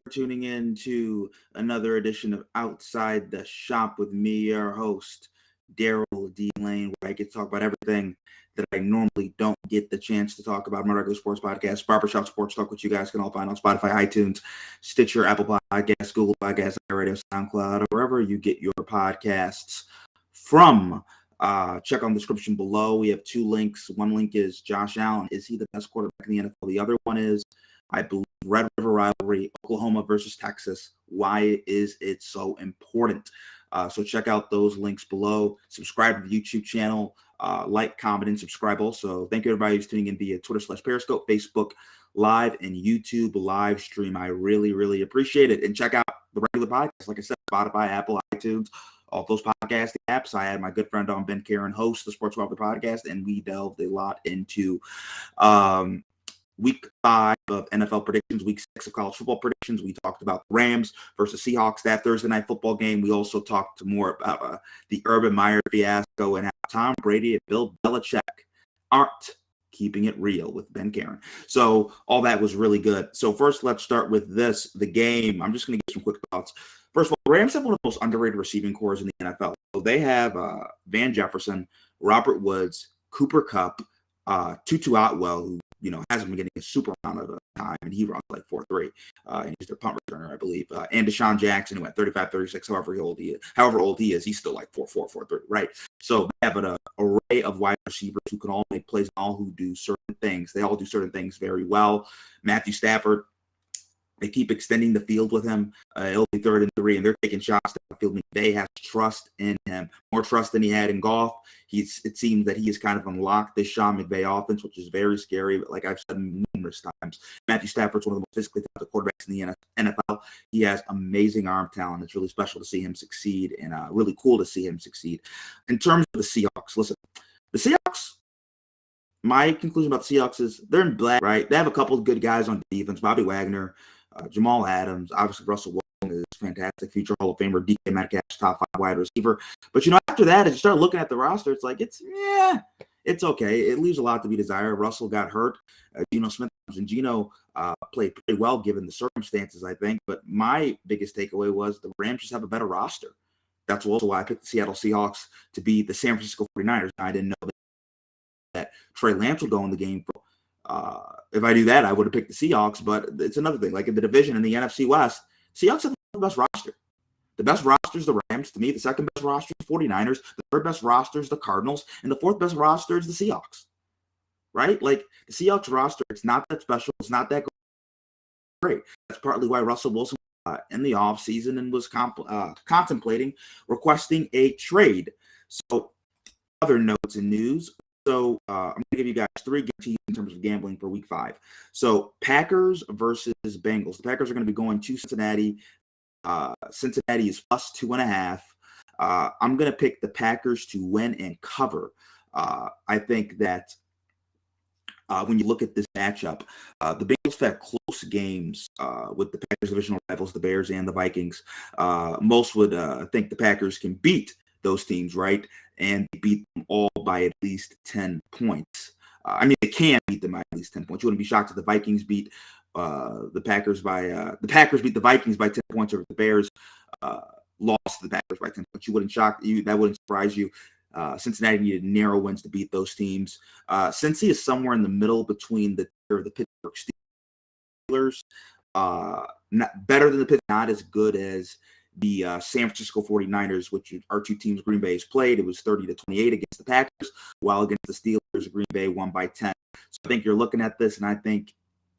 for tuning in to another edition of Outside the Shop with me, your host, Daryl D. Lane, where I get to talk about everything that I normally don't get the chance to talk about. My regular sports podcast, Barbershop Sports Talk, which you guys can all find on Spotify, iTunes, Stitcher, Apple Podcasts, Google Podcasts, Radio, SoundCloud, or wherever you get your podcasts from. Check on the description below. We have two links. One link is Josh Allen. Is he the best quarterback in the NFL? The other one is, I believe, Red River rivalry, Oklahoma versus Texas. Why is it so important? So check out those links below. Subscribe to the YouTube channel. Like, comment, and subscribe also. Thank you, everybody who's tuning in via Twitter/Periscope, Facebook Live, and YouTube live stream. I really, really appreciate it. And check out the regular podcast. Like I said, Spotify, Apple, iTunes, all those podcasting apps. I had my good friend on, Ben Karen, host the Sports Waffle podcast, and we delved a lot into Week 5 of NFL predictions, Week 6 of college football predictions. We talked about the Rams versus Seahawks, that Thursday night football game. We also talked more about the Urban Meyer fiasco and how Tom Brady and Bill Belichick aren't keeping it real with Ben Karen. So all that was really good. So first, let's start with this, the game. I'm just going to give some quick thoughts. First of all, the Rams have one of the most underrated receiving corps in the NFL. So they have Van Jefferson, Robert Woods, Cooper Kupp, Tutu Atwell, who hasn't been getting a super amount of time, and he runs like 4.3. And he's their punt returner, I believe. And Deshaun Jackson, who at 35, 36, however old he is, he's still like 4.4, 4.3, right? So they have an array of wide receivers who can all make plays, and all who do certain things. They all do certain things very well. Matthew Stafford, they keep extending the field with him. It'll be 3rd and 3, and they're taking shots down the field. They have trust in him, more trust than he had in Goff. It seems that he has kind of unlocked this Sean McVay offense, which is very scary. But like I've said numerous times, Matthew Stafford's one of the most physically talented quarterbacks in the NFL. He has amazing arm talent. It's really special to see him succeed, and really cool to see him succeed. In terms of the Seahawks, listen, the Seahawks, my conclusion about the Seahawks is they're in black, right? They have a couple of good guys on defense, Bobby Wagner, Jamal Adams, obviously Russell Wilson is fantastic, future Hall of Famer, DK Metcalf's top 5 wide receiver. But after that, as you start looking at the roster, it's like it's okay. It leaves a lot to be desired. Russell got hurt. Geno Smith and Geno played pretty well given the circumstances, I think. But my biggest takeaway was the Rams just have a better roster. That's also why I picked the Seattle Seahawks to beat the San Francisco 49ers. I didn't know that Trey Lance would go in the game. If I do that, I would have picked the Seahawks, but it's another thing. Like in the division in the NFC West, Seahawks have the best roster. The best roster is the Rams. To me, the second best roster is the 49ers. The third best roster is the Cardinals. And the fourth best roster is the Seahawks. Right? Like the Seahawks roster, it's not that special. It's not that great. That's partly why Russell Wilson in the offseason and was contemplating requesting a trade. So other notes and news. So I'm going to give you guys 3 guarantees in terms of gambling for Week 5. So Packers versus Bengals. The Packers are going to be going to Cincinnati. Cincinnati is plus 2.5. I'm going to pick the Packers to win and cover. I think that when you look at this matchup, the Bengals have had close games with the Packers' divisional rivals, the Bears and the Vikings. Most would think the Packers can beat those teams, right? And they beat them all by at least 10 points. They can beat them by at least 10 points. You wouldn't be shocked if the Vikings beat the Packers beat the Vikings by 10 points, or if the Bears lost to the Packers by 10 points. That wouldn't surprise you. Cincinnati needed narrow wins to beat those teams. Cincy is somewhere in the middle between the Pittsburgh Steelers. Not better than the Pittsburgh, not as good as the San Francisco 49ers, which are 2 teams Green Bay has played. It was 30-28 against the Packers, while against the Steelers, Green Bay won by 10. So I think you're looking at this, and I think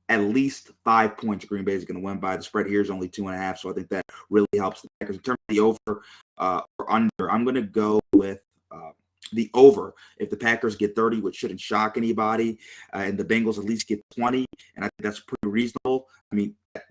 at least 5 points Green Bay is going to win by. The spread here is only 2.5, so I think that really helps the Packers. In terms of the over or under, I'm going to go with the over. If the Packers get 30, which shouldn't shock anybody, and the Bengals at least get 20, and I think that's pretty reasonable.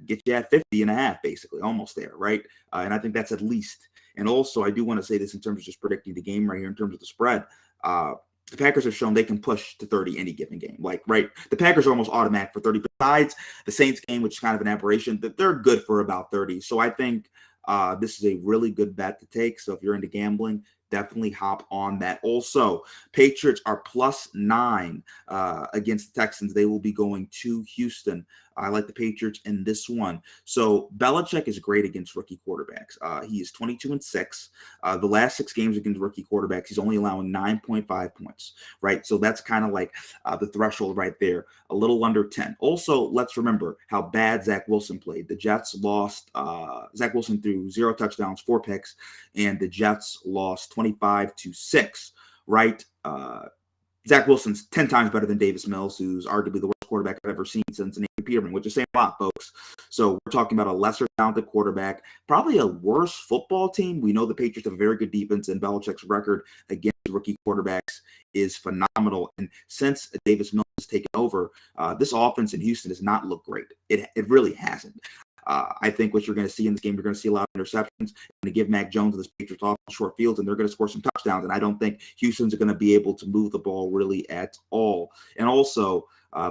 Get you at 50.5, basically, almost there, right? And I think that's at least. And also, I do want to say this in terms of just predicting the game right here, in terms of the spread. The Packers have shown they can push to 30 any given game. The Packers are almost automatic for 30. Besides the Saints game, which is kind of an aberration, that they're good for about 30. So I think this is a really good bet to take. So if you're into gambling, definitely hop on that. Also, Patriots are plus 9 against the Texans. They will be going to Houston. I like the Patriots in this one. So Belichick is great against rookie quarterbacks. He is 22-6. The last 6 games against rookie quarterbacks, he's only allowing 9.5 points, right? So that's kind of like the threshold right there, a little under 10. Also, let's remember how bad Zach Wilson played. The Jets lost. Zach Wilson threw 0 touchdowns, 4 picks, and the Jets lost 25-6, right? Zach Wilson's 10 times better than Davis Mills, who's arguably the worst quarterback I've ever seen since Nathan Peterman, which is saying a lot, folks. So we're talking about a lesser talented quarterback, probably a worse football team. We know the Patriots have a very good defense, and Belichick's record against rookie quarterbacks is phenomenal. And since Davis Mills has taken over, this offense in Houston does not look great. It really hasn't. I think what you're going to see in this game, you're going to see a lot of interceptions. Going to give Mac Jones and the Patriots off short fields, and they're going to score some touchdowns. And I don't think Houston's going to be able to move the ball really at all. And also,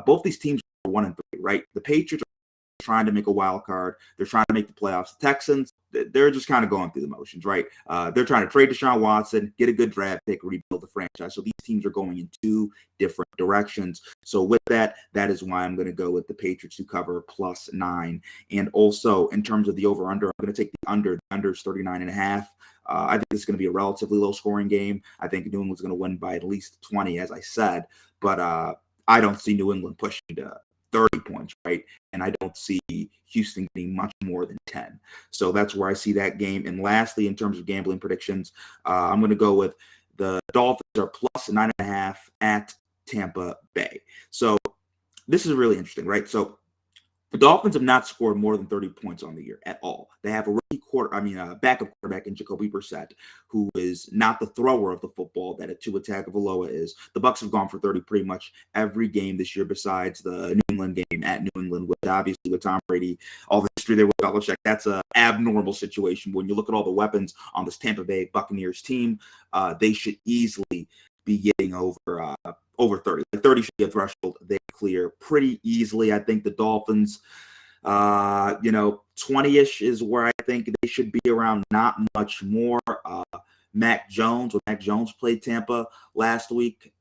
both these teams are 1-3, right? The Patriots are trying to make a wild card. They're trying to make the playoffs. The Texans, they're just kind of going through the motions, right? They're trying to trade Deshaun Watson, get a good draft pick, rebuild the franchise. So these teams are going in 2 different directions. So with that, that is why I'm going to go with the Patriots to cover +9. And also, in terms of the over-under, I'm going to take the under. The under is 39.5. I think this is going to be a relatively low-scoring game. I think New England's going to win by at least 20, as I said. But I don't see New England pushing to 30 points, right? And I don't see Houston getting much more than 10. So that's where I see that game. And lastly, in terms of gambling predictions, I'm going to go with the Dolphins are +9.5 at Tampa Bay. So this is really interesting, right? So the Dolphins have not scored more than 30 points on the year at all. They have a backup quarterback in Jacoby Brissett, who is not the thrower of the football that a Tua Tagovailoa is. The Bucs have gone for 30 pretty much every game this year, besides the New England game at New England, with obviously with Tom Brady, all the history there with Belichick. That's an abnormal situation. When you look at all the weapons on this Tampa Bay Buccaneers team, they should easily be getting over 30. Like 30 should be a threshold they clear pretty easily. I think the Dolphins, 20-ish is where I think they should be around, not much more. Mac Jones, when Mac Jones played Tampa last week,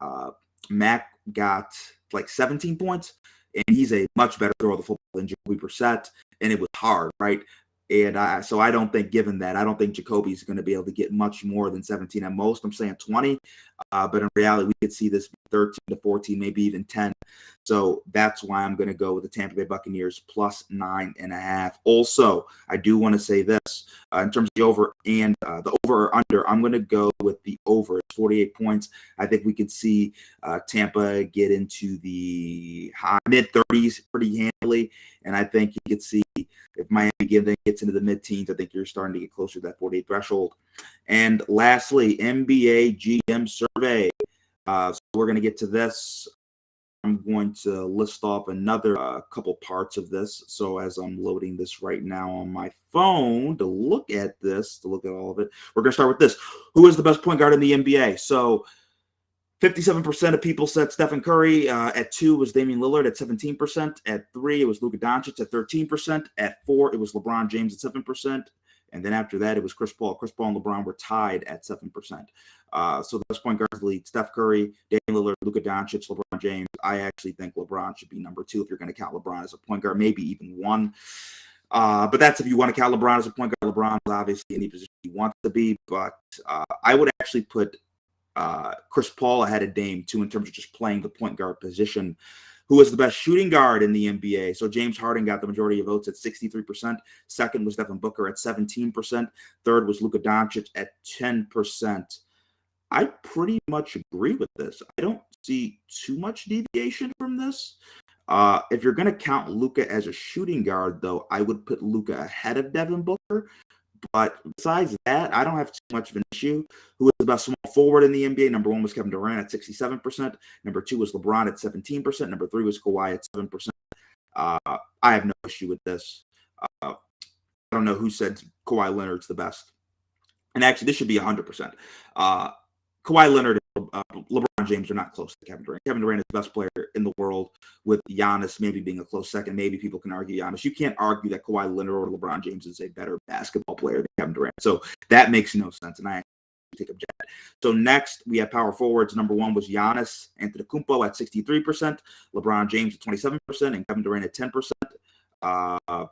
Mac got like 17 points, and he's a much better thrower of the football than Jacoby Brissett, and it was hard, right? And so I don't think, given that, I don't think Jacoby's going to be able to get much more than 17 at most. I'm saying 20, but in reality, we could see this 13 to 14, maybe even 10. So that's why I'm going to go with the Tampa Bay Buccaneers +9.5. Also, I do want to say this in terms of the over and the over or under. I'm going to go with the over. It's 48 points. I think we could see Tampa get into the mid-30s pretty handily, and I think you could see if Miami gets into the mid-teens, I think you're starting to get closer to that 48 threshold. And lastly, NBA GM survey. So we're going to get to this. I'm going to list off another couple parts of this. So as I'm loading this right now on my phone to look at all of it, we're going to start with this. Who is the best point guard in the NBA? So 57% of people said Stephen Curry. At 2 was Damian Lillard at 17%. At 3, it was Luka Doncic at 13%. At 4, it was LeBron James at 7%. And then after that, it was Chris Paul. Chris Paul and LeBron were tied at 7%. So the best point guards in the league: Steph Curry, Damian Lillard, Luka Doncic, LeBron James. I actually think LeBron should be number 2 if you're going to count LeBron as a point guard, maybe even 1. But that's if you want to count LeBron as a point guard. LeBron is obviously any position he wants to be. But I would actually put Chris Paul ahead of Dame, too, in terms of just playing the point guard position. Who is the best shooting guard in the NBA? So James Harden got the majority of votes at 63%. Second was Devin Booker at 17%. Third was Luka Doncic at 10%. I pretty much agree with this. I don't see too much deviation from this. If you're going to count Luka as a shooting guard, though, I would put Luka ahead of Devin Booker. But besides that, I don't have too much of an issue. Who is the best small forward in the NBA? Number 1 was Kevin Durant at 67%. Number 2 was LeBron at 17%. Number 3 was Kawhi at 7%. I have no issue with this. I don't know who said Kawhi Leonard's the best. And actually, this should be 100%. Kawhi Leonard and LeBron James are not close to Kevin Durant. Kevin Durant is the best player in the world, with Giannis maybe being a close second. Maybe people can argue Giannis. You can't argue that Kawhi Leonard or LeBron James is a better basketball player than Kevin Durant. So that makes no sense. And I take a jet. So next, we have power forwards. Number 1 was Giannis Antetokounmpo at 63%, LeBron James at 27%, and Kevin Durant at 10%.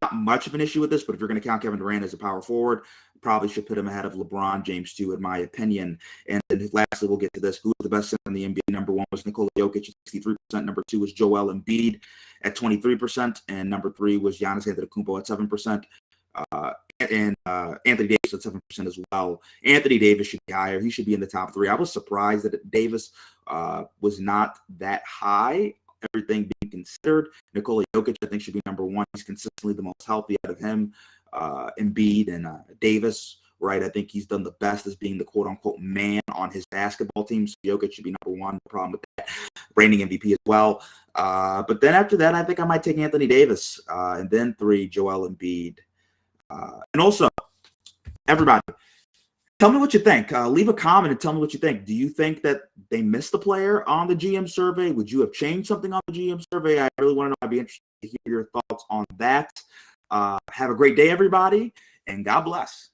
Not much of an issue with this, but if you're going to count Kevin Durant as a power forward, probably should put him ahead of LeBron James too, in my opinion. And then lastly, we'll get to this. Who's the best center in the NBA? Number 1 was Nikola Jokic at 63%. Number 2 was Joel Embiid at 23%. And number 3 was Giannis Antetokounmpo at 7%. And Anthony Davis at 7% as well. Anthony Davis should be higher. He should be in the top 3. I was surprised that Davis was not that high, everything being considered. Nikola Jokic, I think, should be number 1. He's consistently the most healthy out of him, Embiid, and Davis, right? I think he's done the best as being the quote-unquote man on his basketball team. So Jokic should be number 1. No problem with that. Reigning MVP as well. But then after that, I think I might take Anthony Davis. And then 3, Joel Embiid. And also, everybody, tell me what you think. Leave a comment and tell me what you think. Do you think that they missed a player on the GM survey? Would you have changed something on the GM survey? I really want to know. I'd be interested to hear your thoughts on that. Have a great day, everybody, and God bless.